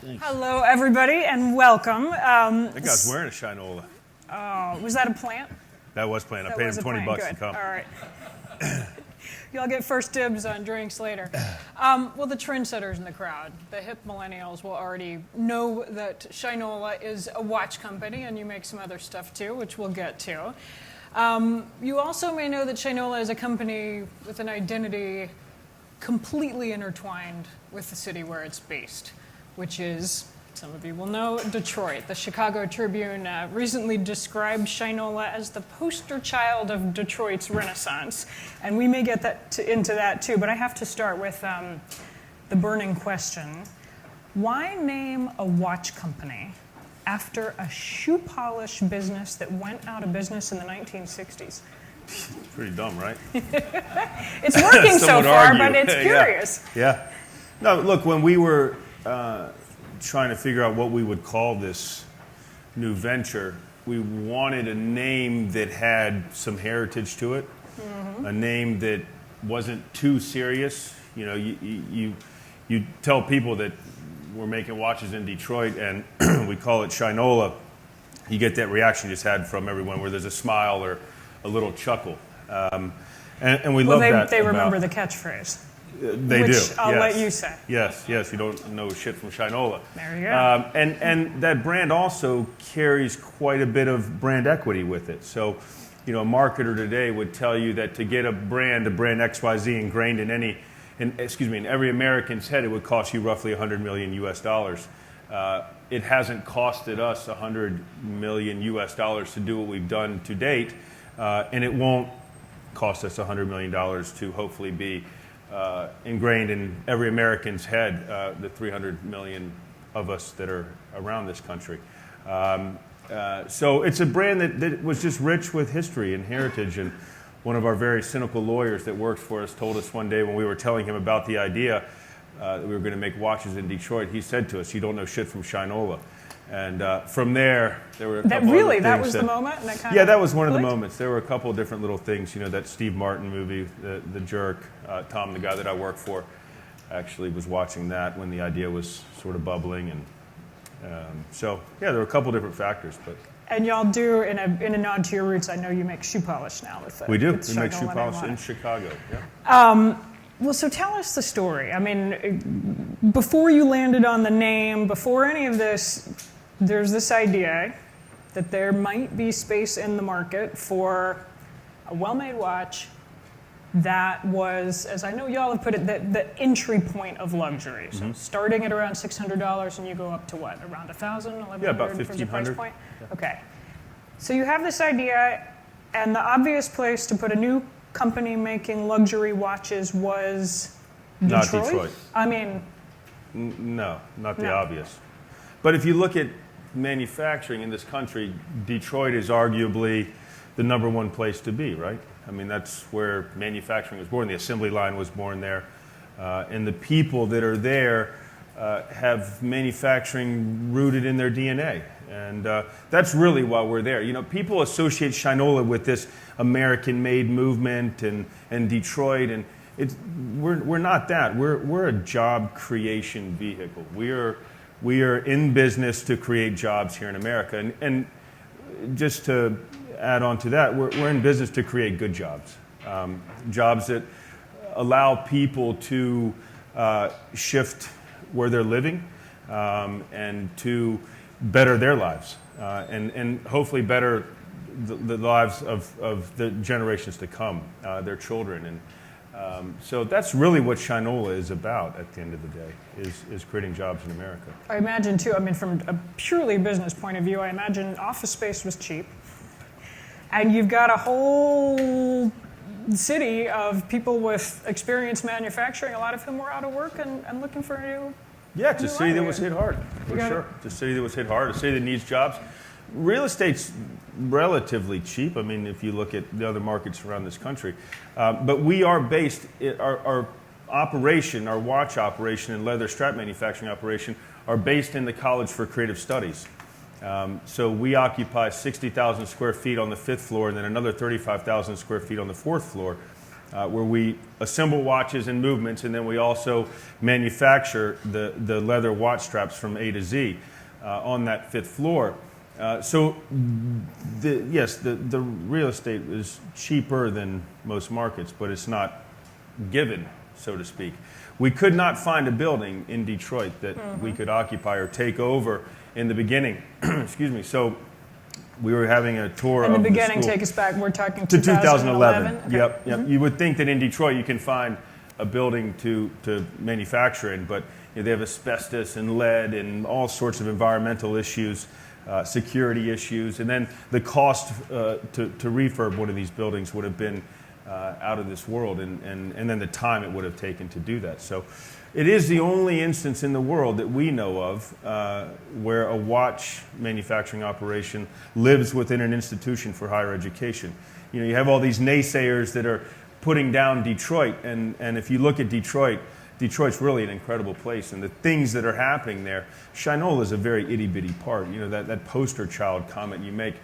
Thanks. Hello, everybody, and welcome. That guy's wearing a Shinola. Oh, was that a plant? That was planned. I That paid him was a $20 plant. to Good. come. All right. Y'all get first dibs on drinks later. Well, the trendsetters in the crowd, the hip millennials, will already know that Shinola is a watch company, and you make some other stuff too, which we'll get to. You also may know that Shinola is a company with an identity completely intertwined with the city where it's based, which is, some of you will know, Detroit. The Chicago Tribune recently described Shinola as the poster child of Detroit's Renaissance, and we may get into that too, but I have to start with the burning question. Why name a watch company after a shoe polish business that went out of business in the 1960s? Pretty dumb, right? It's working so far, argue. but it's curious. Yeah. No, look, when we were trying to figure out what we would call this new venture, we wanted a name that had some heritage to it, a name that wasn't too serious. You know, you tell people that we're making watches in Detroit and we call it Shinola, you get that reaction you just had from everyone where there's a smile or a little chuckle. And we love that. They remember the catchphrase. They which do. I'll yes. let you say. Yes, you don't know shit from Shinola. There you go. And that brand also carries quite a bit of brand equity with it. So, you know, a marketer today would tell you that to get a brand XYZ ingrained in every American's head, it would cost you roughly $100 million US. It hasn't costed us $100 million US to do what we've done to date, and it won't cost us $100 million to hopefully be ingrained in every American's head, the 300 million of us that are around this country. So it's a brand that was just rich with history and heritage. And one of our very cynical lawyers that works for us told us one day when we were telling him about the idea that we were going to make watches in Detroit, he said to us, "You don't know shit from Shinola." And from there were a couple other things. That was the moment? That was one of the moments. There were a couple of different little things. You know, that Steve Martin movie, The Jerk. Tom, the guy that I work for, actually was watching that when the idea was sort of bubbling. And there were a couple different factors. And y'all do, in a nod to your roots, I know you make shoe polish now with it. We do. We make shoe polish in Chicago. Yeah. Well, so tell us the story. I mean, before you landed on the name, before any of this, there's this idea that there might be space in the market for a well-made watch that was, as I know y'all have put it, the entry point of luxury. So starting at around $600 and you go up to what, around $1,000, $1,100? Yeah, about in terms of price $1,500. point? Yeah. Okay. So you have this idea, and the obvious place to put a new company making luxury watches was Detroit? Not Detroit. I mean... No, not the obvious. But if you look at manufacturing in this country, Detroit is arguably the number one place to be, right? I mean, that's where manufacturing was born. The assembly line was born there. And the people that are there have manufacturing rooted in their DNA. And that's really why we're there. You know, people associate Shinola with this American-made movement and Detroit, and we're not that. We're a job creation vehicle. We are in business to create jobs here in America. And just to add on to that, we're in business to create good jobs, jobs that allow people to shift where they're living and to better their lives and hopefully better the lives of the generations to come, their children. And so that's really what Shinola is about at the end of the day, is creating jobs in America. I imagine, too, I mean, from a purely business point of view, I imagine office space was cheap. And you've got a whole city of people with experience manufacturing, a lot of whom were out of work and looking for a new... Yeah, it's a city that was hit hard, for sure. It's a city that was hit hard, a city that needs jobs. Real estate's relatively cheap. I mean, if you look at the other markets around this country. But we are based, our operation, our watch operation and leather strap manufacturing operation are based in the College for Creative Studies. So we occupy 60,000 square feet on the 5th floor and then another 35,000 square feet on the 4th floor. where we assemble watches and movements, and then we also manufacture the leather watch straps from A to Z on that 5th floor. So, the real estate is cheaper than most markets, but it's not given, so to speak. We could not find a building in Detroit that we could occupy or take over in the beginning. Excuse me. So we were having a tour of in the beginning, school. take us back. We're talking To 2011. Okay. Yep. You would think that in Detroit you can find a building to manufacture in, but they have asbestos and lead and all sorts of environmental issues, security issues, and then the cost to refurb one of these buildings would have been out of this world, and then the time it would have taken to do that. So it is the only instance in the world that we know of where a watch manufacturing operation lives within an institution for higher education. You have all these naysayers that are putting down Detroit, and if you look at Detroit's really an incredible place, and the things that are happening there. Shinola is a very itty-bitty part. That poster child comment you make,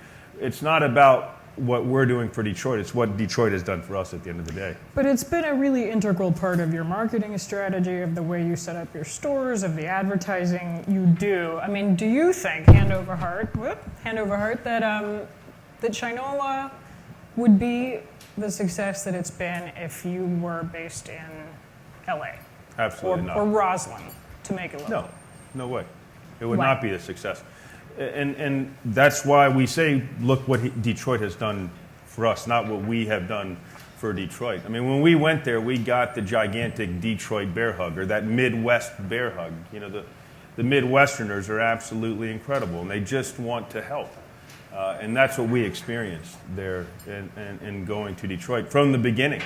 it's not about what we're doing for Detroit. It's what Detroit has done for us at the end of the day. But it's been a really integral part of your marketing strategy, of the way you set up your stores, of the advertising you do. I mean, do you think, hand over heart, that Shinola would be the success that it's been if you were based in LA? Absolutely not. Or Roslyn, to make it local? No way. It would Why? not be a success. And that's why we say, look what Detroit has done for us, not what we have done for Detroit. I mean, when we went there, we got the gigantic Detroit bear hug, or that Midwest bear hug. The Midwesterners are absolutely incredible, and they just want to help. And that's what we experienced there in going to Detroit from the beginning.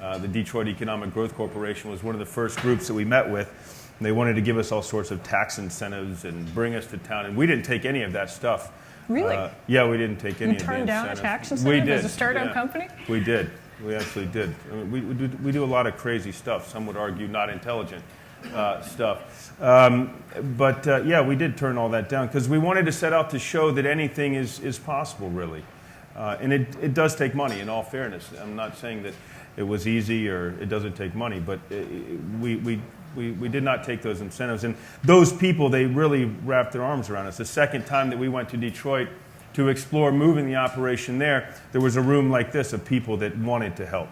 The Detroit Economic Growth Corporation was one of the first groups that we met with. And they wanted to give us all sorts of tax incentives and bring us to town. And we didn't take any of that stuff. Really? Yeah, we didn't take any of the turned down a incentives. tax We incentive did. as a startup Yeah. company? We did. We actually did. I mean, we do a lot of crazy stuff. Some would argue not intelligent stuff. We did turn all that down because we wanted to set out to show that anything is possible, really. And it does take money, in all fairness. I'm not saying that it was easy or it doesn't take money, but we did not take those incentives. And those people, they really wrapped their arms around us. The second time that we went to Detroit to explore moving the operation there was a room like this of people that wanted to help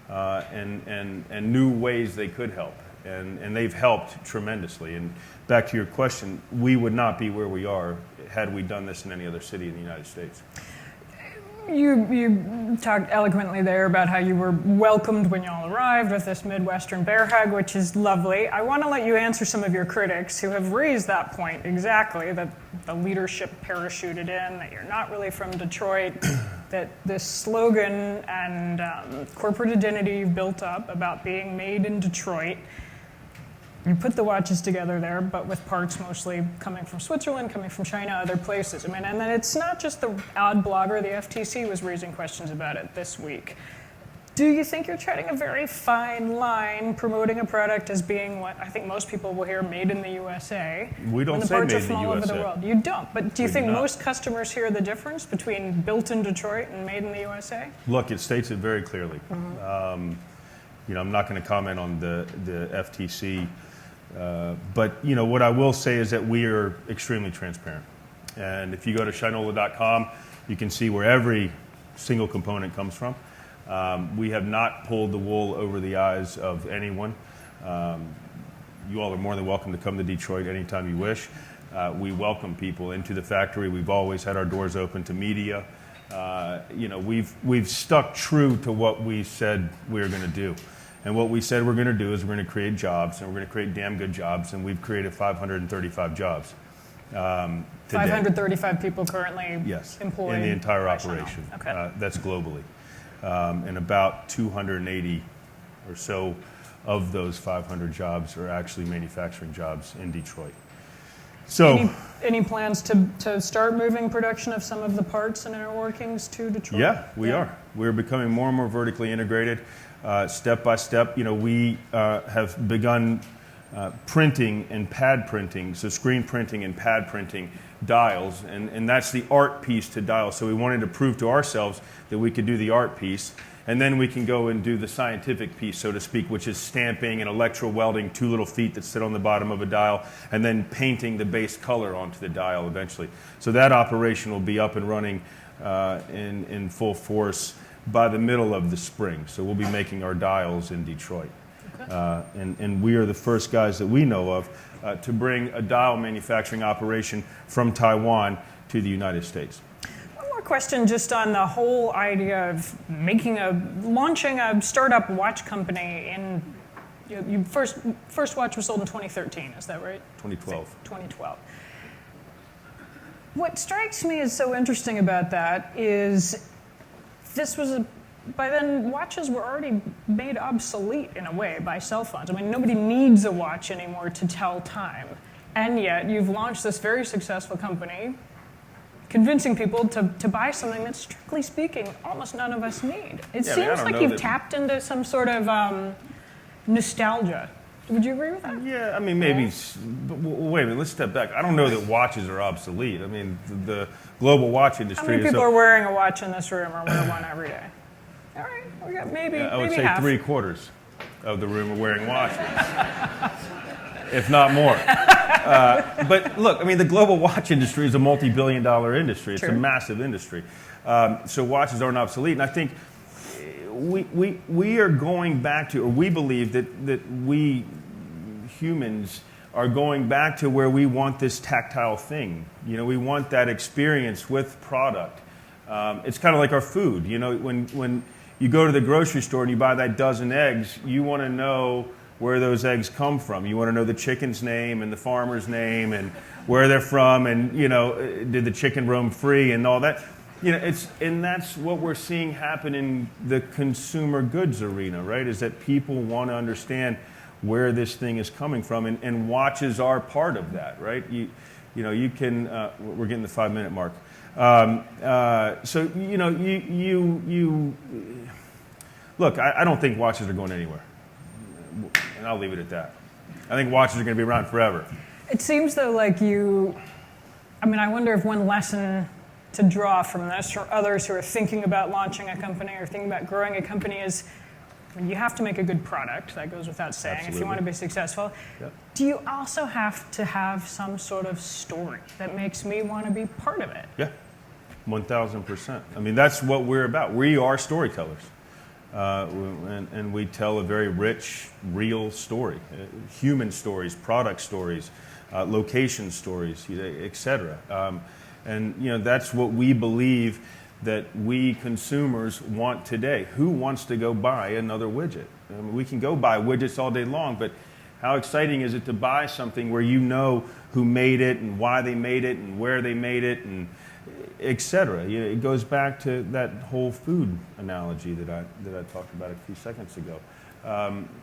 and knew ways they could help. And they've helped tremendously. And back to your question, we would not be where we are had we done this in any other city in the United States. You talked eloquently there about how you were welcomed when y'all arrived with this Midwestern bear hug, which is lovely. I want to let you answer some of your critics who have raised that point exactly, that the leadership parachuted in, that you're not really from Detroit, that this slogan and corporate identity you've built up about being made in Detroit. You put the watches together there, but with parts mostly coming from Switzerland, coming from China, other places. I mean, and then it's not just the odd blogger. The FTC was raising questions about it this week. Do you think you're treading a very fine line, promoting a product as being what I think most people will hear, made in the USA? We don't when say parts made are in from the all over the USA. world. You don't. But do you We think do not. most customers hear the difference between built in Detroit and made in the USA? Look, it states it very clearly. I'm not going to comment on the FTC. But what I will say is that we are extremely transparent. And if you go to shinola.com, you can see where every single component comes from. We have not pulled the wool over the eyes of anyone. You all are more than welcome to come to Detroit anytime you wish. We welcome people into the factory. We've always had our doors open to media. We've stuck true to what we said we were going to do. And what we said we're going to do is we're going to create jobs, and we're going to create damn good jobs, and we've created 535 jobs today. 535 people currently Yes, employed in the entire by Chanel. operation. Okay. That's globally. And about 280 or so of those 500 jobs are actually manufacturing jobs in Detroit. So, Any plans to start moving production of some of the parts and inner workings to Detroit? yeah, we are. We're becoming more and more vertically integrated. Step by step, we have begun printing and pad printing, so screen printing and pad printing dials, and that's the art piece to dials. So we wanted to prove to ourselves that we could do the art piece, And then we can go and do the scientific piece, so to speak, which is stamping and electrowelding 2 little feet that sit on the bottom of a dial, and then painting the base color onto the dial eventually. So that operation will be up and running in full force by the middle of the spring. So we'll be making our dials in Detroit. And we are the first guys that we know of to bring a dial manufacturing operation from Taiwan to the United States. One more question just on the whole idea of launching a startup watch company in, first watch was sold in 2013, is that right? 2012. 2012. What strikes me as so interesting about that is by then watches were already made obsolete in a way by cell phones. I mean, nobody needs a watch anymore to tell time. And yet you've launched this very successful company convincing people to buy something that, strictly speaking, almost none of us need. It seems like you've tapped into some sort of nostalgia. Would you agree with that? Yeah, I mean, maybe. But wait a minute, let's step back. I don't know that watches are obsolete. I mean, the global watch industry. How many people are wearing a watch in this room or wear one every day? All right, we got maybe I would maybe say half. 3/4 of the room are wearing watches, if not more. But look, I mean, the global watch industry is a multi-billion-dollar industry. It's a massive industry. So watches aren't obsolete, and I think we are going back to, or we believe that we humans are going back to where we want this tactile thing. You know, we want that experience with product. It's kind of like our food. You know, when you go to the grocery store and you buy that dozen eggs, you want to know where those eggs come from. You want to know the chicken's name and the farmer's name and where they're from, and, you know, did the chicken roam free and all that. You know, and that's what we're seeing happen in the consumer goods arena, right? Is that people want to understand where this thing is coming from, and watches are part of that, right? You know, you can. We're getting the 5-minute mark. So you know, you look. I don't think watches are going anywhere, and I'll leave it at that. I think watches are going to be around forever. It seems though like I wonder if one lesson to draw from this for others who are thinking about launching a company or thinking about growing a company is, you have to make a good product. That goes without saying. Absolutely. If you want to be successful. Yep. Do you also have to have some sort of story that makes me want to be part of it? Yeah, 1,000%. I mean, that's what we're about. We are storytellers. And we tell a very rich, real story. Human stories, product stories, location stories, etc. And you know, that's what we believe that we consumers want today. Who wants to go buy another widget? I mean, we can go buy widgets all day long, but how exciting is it to buy something where you know who made it and why they made it and where they made it and etc. You know, it goes back to that whole food analogy that I talked about a few seconds ago.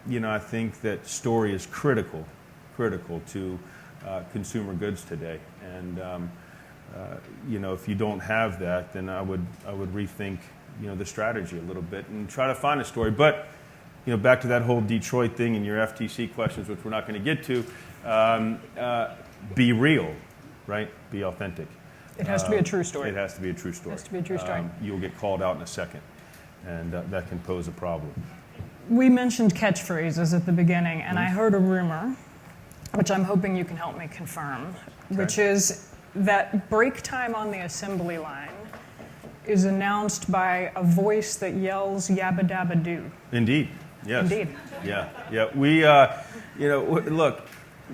You know, I think that story is critical to consumer goods today, and you know, if you don't have that, then I would rethink, you know, the strategy a little bit and try to find a story. But you know, back to that whole Detroit thing and your FTC questions, which we're not going to get to. Be real, right? Be authentic. It has to be a true story. It has to be a true story. It has to be a true story. You'll get called out in a second, and that can pose a problem. We mentioned catchphrases at the beginning, and I heard a rumor, which I'm hoping you can help me confirm, which is that break time on the assembly line is announced by a voice that yells "yabba dabba doo." Indeed, yes. Indeed. Yeah. We, you know, look,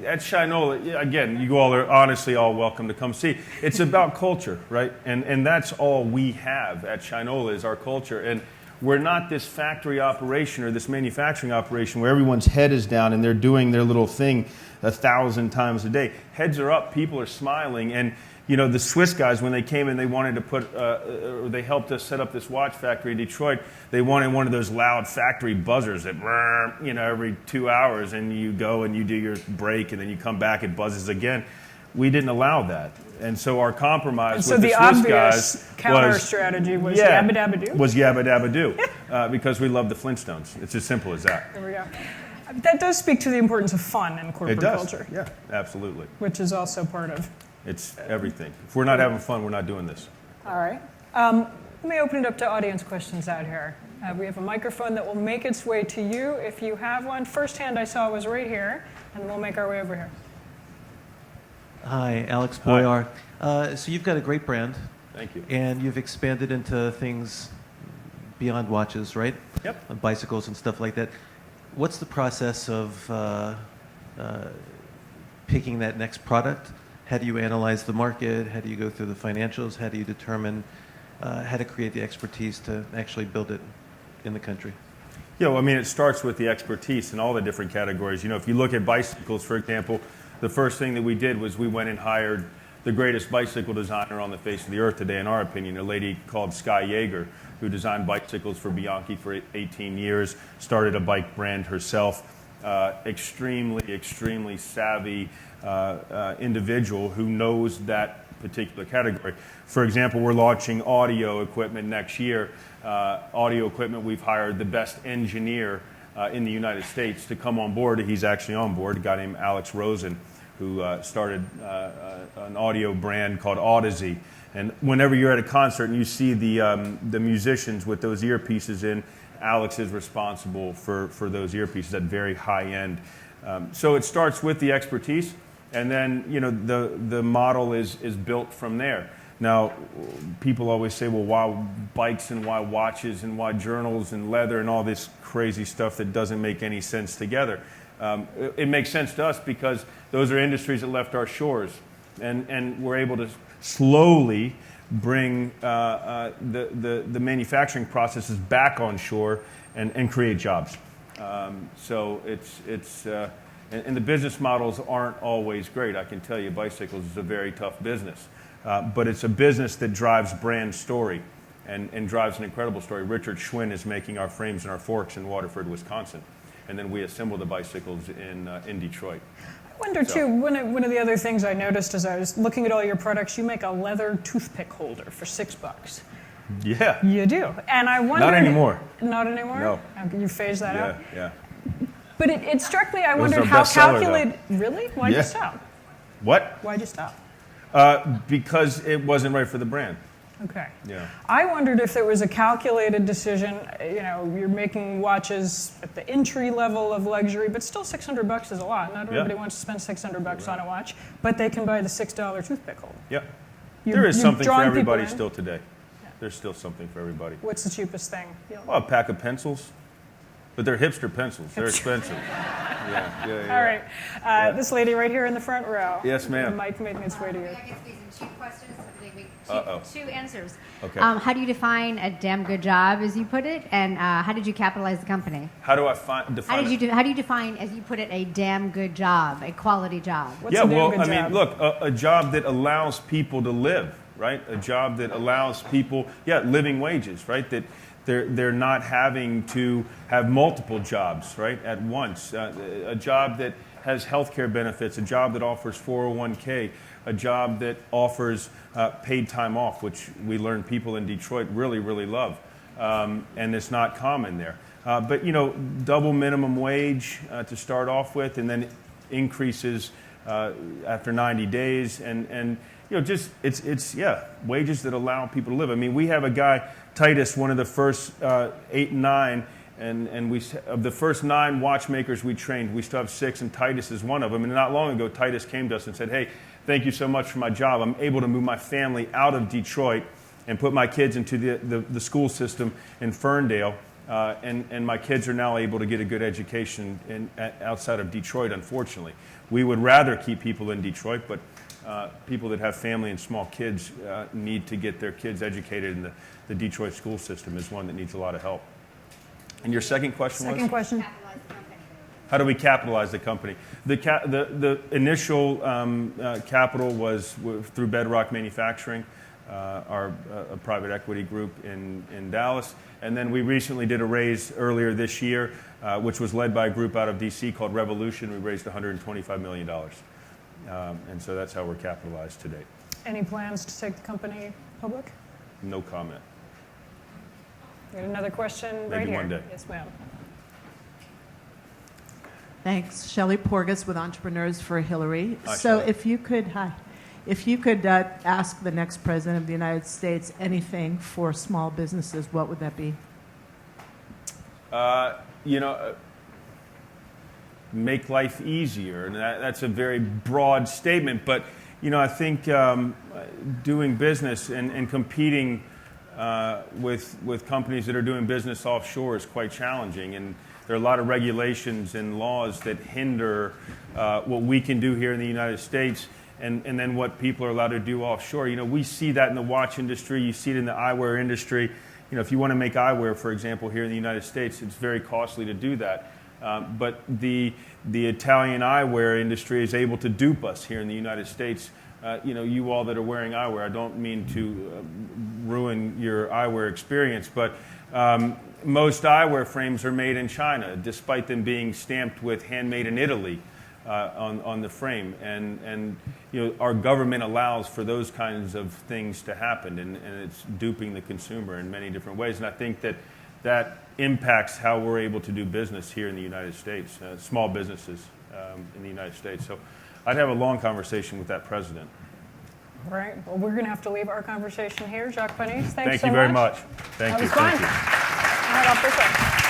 at Shinola, again, you all are honestly all welcome to come see. It's about culture, right? And that's all we have at Shinola is our culture. And we're not this factory operation or this manufacturing operation where everyone's head is down and they're doing their little thing 1,000 times a day. Heads are up, people are smiling, and you know, the Swiss guys, when they came in, they wanted to put, or they helped us set up this watch factory in Detroit. They wanted one of those loud factory buzzers that, you know, every 2 hours, and you go and you do your break, and then you come back, it buzzes again. We didn't allow that, and so our compromise with the Swiss guys counter strategy was yabba dabba doo. Was yabba dabba doo, because we love the Flintstones. It's as simple as that. There we go. That does speak to the importance of fun in corporate culture. Yeah, absolutely. Which is also part of. It's everything. If we're not having fun, we're not doing this. All right. Let me open it up to audience questions out here. We have a microphone that will make its way to you if you have one. First hand I saw was right here, and we'll make our way over here. Hi, Alex Boyar. So you've got a great brand. Thank you. And you've expanded into things beyond watches, right? Yep. Bicycles and stuff like that. What's the process of picking that next product? How do you analyze the market? How do you go through the financials? How do you determine how to create the expertise to actually build it in the country? Yeah, well, I mean, it starts with the expertise in all the different categories. You know, if you look at bicycles, for example, the first thing that we did was we went and hired the greatest bicycle designer on the face of the earth today, in our opinion, a lady called Sky Yeager, who designed bicycles for Bianchi for 18 years, started a bike brand herself, extremely savvy individual who knows that particular category. For example, we're launching audio equipment next year. Audio equipment, we've hired the best engineer in the United States to come on board. He's actually on board, a guy named Alex Rosen, who started an audio brand called Audeze. And whenever you're at a concert and you see the musicians with those earpieces in, Alex is responsible for those earpieces at very high end. So it starts with the expertise, and then the model is built from there. Now, people always say, well, why bikes and why watches and why journals and leather and all this crazy stuff that doesn't make any sense together. It makes sense to us because those are industries that left our shores, and we're able to slowly bring the manufacturing processes back on shore and create jobs. So and the business models aren't always great. I can tell you, bicycles is a very tough business, but it's a business that drives brand story and drives an incredible story. Richard Schwinn is making our frames and our forks in Waterford, Wisconsin. And then we assemble the bicycles in Detroit. I wonder, too, one of the other things I noticed as I was looking at all your products, you make a leather toothpick holder for $6. Yeah. You do. And I wonder... Not anymore. Not anymore? No. You phased that out? Yeah. But it struck me, I Those wondered are how bestseller, calculated... Really? Why'd you stop? What? Why'd you stop? Because it wasn't right for the brand. Okay. Yeah. I wondered if there was a calculated decision. You're making watches at the entry level of luxury, but still $600 is a lot. Not everybody wants to spend $600 on a watch, but they can buy the $6 toothpick holder. Yeah. There There is something for everybody still today. Yeah. There's still something for everybody. What's the cheapest thing? Well, a pack of pencils. But they're hipster pencils. They're expensive. Yeah. All right. This lady right here in the front row. Yes, ma'am. The mic making its way to you. I guess these are two questions. Two answers. Okay. How do you define a damn good job, as you put it, and how did you capitalize the company? How do I define it? How do you define, as you put it, a damn good job, a quality job? What's a damn good job? I mean, look, a job that allows people to live, right? A job that allows people, living wages, right? That they're not having to have multiple jobs, right, at once. A job that has health care benefits, a job that offers 401k, a job that offers paid time off, which we learn people in Detroit really, really love. And it's not common there. But, double minimum wage to start off with, and then increases after 90 days. And just, it's wages that allow people to live. I mean, we have a guy, Titus, one of the first 8 and 9, and we, of the first 9 watchmakers we trained, we still have 6, and Titus is one of them. And not long ago, Titus came to us and said, hey, thank you so much for my job. I'm able to move my family out of Detroit and put my kids into the school system in Ferndale. And my kids are now able to get a good education outside of Detroit, unfortunately. We would rather keep people in Detroit, but people that have family and small kids need to get their kids educated, and the Detroit school system is one that needs a lot of help. And your second question was? Second question. How do we capitalize the company? The initial capital was through Bedrock Manufacturing, our private equity group in Dallas. And then we recently did a raise earlier this year, which was led by a group out of D.C. called Revolution. We raised $125 million. And so that's how we're capitalized today. Any plans to take the company public? No comment. We got another question right Maybe here. one day. Yes, ma'am. Thanks. Shelley Porgas with Entrepreneurs for Hillary. Hi, So Shelley. if you could ask the next president of the United States anything for small businesses, what would that be? You know, make life easier, and that's a very broad statement. But you know, I think doing business and competing with companies that are doing business offshore is quite challenging, and there are a lot of regulations and laws that hinder what we can do here in the United States, and then what people are allowed to do offshore. You know, we see that in the watch industry. You see it in the eyewear industry. You know, if you want to make eyewear, for example, here in the United States, it's very costly to do that. But the Italian eyewear industry is able to dupe us here in the United States. You know, you all that are wearing eyewear, I don't mean to ruin your eyewear experience, but most eyewear frames are made in China, despite them being stamped with handmade in Italy on the frame. And you know, our government allows for those kinds of things to happen, and it's duping the consumer in many different ways. And I think that impacts how we're able to do business here in the United States, small businesses in the United States. So I'd have a long conversation with that president. All right. Well, we're going to have to leave our conversation here. Jacques Panisse, thanks so much. Thank you very much. Thank That you. was fun. Thank you. All right, off this way.